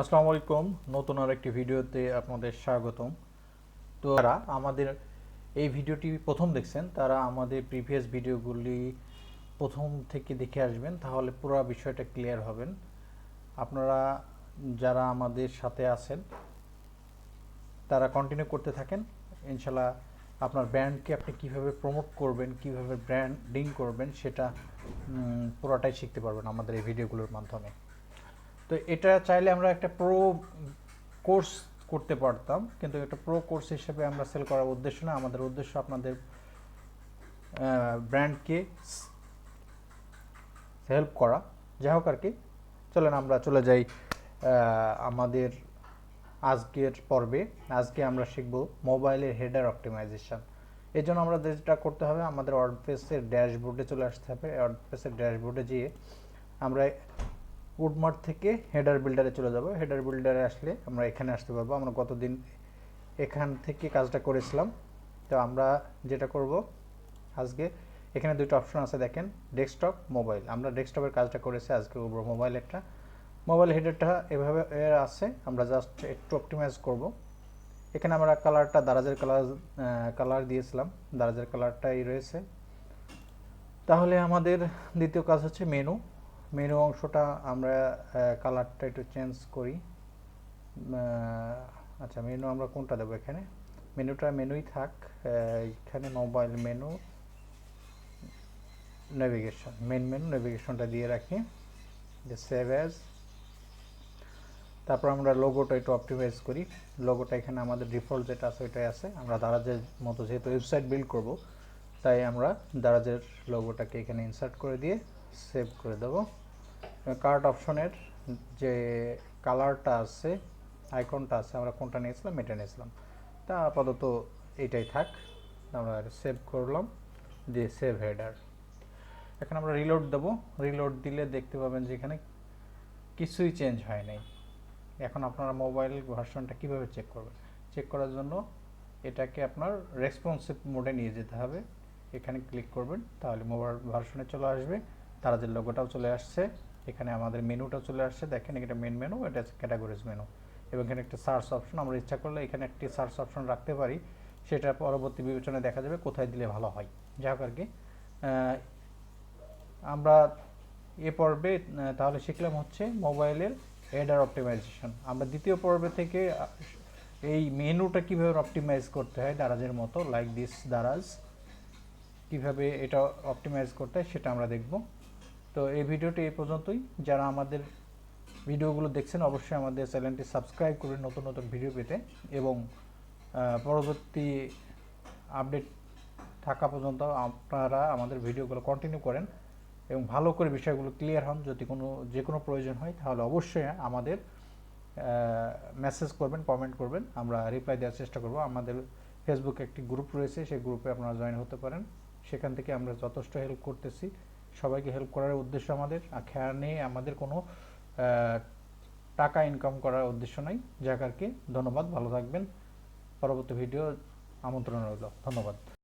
আসসালামু আলাইকুম, নতুন আরেকটি ভিডিওতে আপনাদের স্বাগতম। তো যারা আমাদের এই ভিডিওটি প্রথম দেখছেন তারা আমাদের প্রিভিয়াস ভিডিওগুলি প্রথম থেকে দেখে আসবেন, তাহলে পুরো বিষয়টা ক্লিয়ার হবেন। আপনারা যারা আমাদের সাথে আছেন তারা কন্টিনিউ করতে থাকেন। ইনশাল্লাহ আপনার ব্র্যান্ডকে আপনি কিভাবে প্রমোট করবেন, কিভাবে ব্র্যান্ডিং করবেন সেটা পুরোটাই শিখতে পারবেন আমাদের এই ভিডিওগুলোর মাধ্যমে। তো এটা চাইলে আমরা একটা প্রো কোর্স করতে পারতাম, কিন্তু একটা প্রো কোর্স হিসেবে আমরা সেল করার উদ্দেশ্য না। আমাদের উদ্দেশ্য আপনাদের ব্র্যান্ডকে হেল্প করা। যাই হোক আর কি, চলেন আমরা চলে যাই আমাদের আজকের পর্বে। আজকে আমরা শিখব মোবাইলের হেডার অপটিমাইজেশন। এই জন্য আমরা যেটা করতে হবে, আমাদের ওয়ার্ডপ্রেসের ড্যাশবোর্ডে চলে আসতে হবে। ওয়ার্ডপ্রেসের ড্যাশবোর্ডে গিয়ে আমরা উডমার্ট থেকে হেডার বিল্ডারে চলে যাব। হেডার বিল্ডারে আসলে আমরা এখানে আসতে পারবো। আমরা গতদিন এখান থেকে কাজটা করেছিলাম। তো আমরা যেটা করব আজকে, এখানে দুটো অপশন আছে দেখেন, ডেস্কটপ, মোবাইল। আমরা ডেস্কটপের কাজটা করেছি, আজকে করবো মোবাইল। একটা মোবাইল হেডারটা এভাবে আছে, আমরা জাস্ট একটু অপটিমাইজ করব। এখানে আমরা কালারটা দারাজের কালার দিয়েছিলাম, দারাজের কালারটাই রয়েছে। তাহলে আমাদের দ্বিতীয় কাজ হচ্ছে মেনু অংশটা আমরা কালারটা একটু চেঞ্জ করি। আচ্ছা, মেনু আমরা কোনটা দেবো? এখানে মেনুই থাক। এখানে মোবাইল মেনু নেভিগেশন, মেনু নেভিগেশনটা দিয়ে রাখি, যে সেভ অ্যাজ। তারপর আমরা লোগোটা একটু অপটিমাইজ করি। লোগোটা এখানে আমাদের ডিফল্ট যেটা আছে ওইটাই আছে। আমরা দারাজের মতো যেহেতু ওয়েবসাইট বিল্ড করব, তাই আমরা দারাজের লোগোটাকে এখানে ইনসার্ট করে দিয়ে সেভ করে দেব। কার্ট অপশনের যে কালারটা আছে, আইকনটা আছে, আমরা কোনটা নিয়েছিলাম? এটা নিয়েছিলাম। তা আপাতত এইটাই থাক। আমরা সেভ করলাম, দিয়ে সেভ হেডার। এখন আমরা রিলোড দেবো। রিলোড দিলে দেখতে পাবেন যে এখানে কিছুই চেঞ্জ হয় নাই। এখন আপনারা মোবাইল ভার্সনটা কিভাবে চেক করবেন? চেক করার জন্য এটাকে আপনার রেসপন্সিভ মোডে নিয়ে যেতে হবে। এখানে ক্লিক করবেন, তাহলে মোবাইল ভার্সনে চলে আসবে। দারাজের লোগোটাও চলে আসছে, এখানে আমাদের মেনুটাও চলে আসছে। দেখেন এটা মেন মেনু, এটা ক্যাটাগরিজ মেনু, এবং এখানে একটা সার্চ অপশন। আমরা ইচ্ছা করলে এখানে একটি সার্চ অপশন রাখতে পারি, সেটা পরবর্তী বিবেচনায় দেখা যাবে কোথায় দিলে ভালো হয়। যাই হোক আর কি, আমরা এ পর্বে তাহলে শিখলাম হচ্ছে মোবাইলের হেডার অপটিমাইজেশন। আমরা দ্বিতীয় পর্বে থেকে এই মেনুটা কীভাবে অপটিমাইজ করতে হয় দারাজের মতো, লাইক দিস দারাজ, কীভাবে এটা অপটিমাইজ করতে হয় সেটা আমরা দেখব। তো এই ভিডিওটি এই পর্যন্তই। যারা আমাদের ভিডিওগুলো দেখছেন অবশ্যই আমাদের চ্যানেলটি সাবস্ক্রাইব করবেন নতুন নতুন ভিডিও পেতে, এবং পরবর্তী আপডেট থাকা পর্যন্ত আপনারা আমাদের ভিডিওগুলো কন্টিনিউ করেন এবং ভালো করে বিষয়গুলো ক্লিয়ার হন। যদি যে কোনো প্রয়োজন হয় তাহলে অবশ্যই আমাদের মেসেজ করবেন, কমেন্ট করবেন, আমরা রিপ্লাই দেওয়ার চেষ্টা করব। আমাদের ফেসবুকে একটি গ্রুপ রয়েছে, সেই গ্রুপে আপনারা জয়েন হতে পারেন। সেখান থেকে আমরা যথেষ্ট হেল্প করতেছি। সবাইকে হেল্প করার উদ্দেশ্য আমাদের, এখানে আমাদের কোনো টাকা ইনকাম করার উদ্দেশ্য নাই। যাকারকে ধন্যবাদ, ভালো থাকবেন। পরবর্তী ভিডিও আমন্ত্রণ রইল। ধন্যবাদ।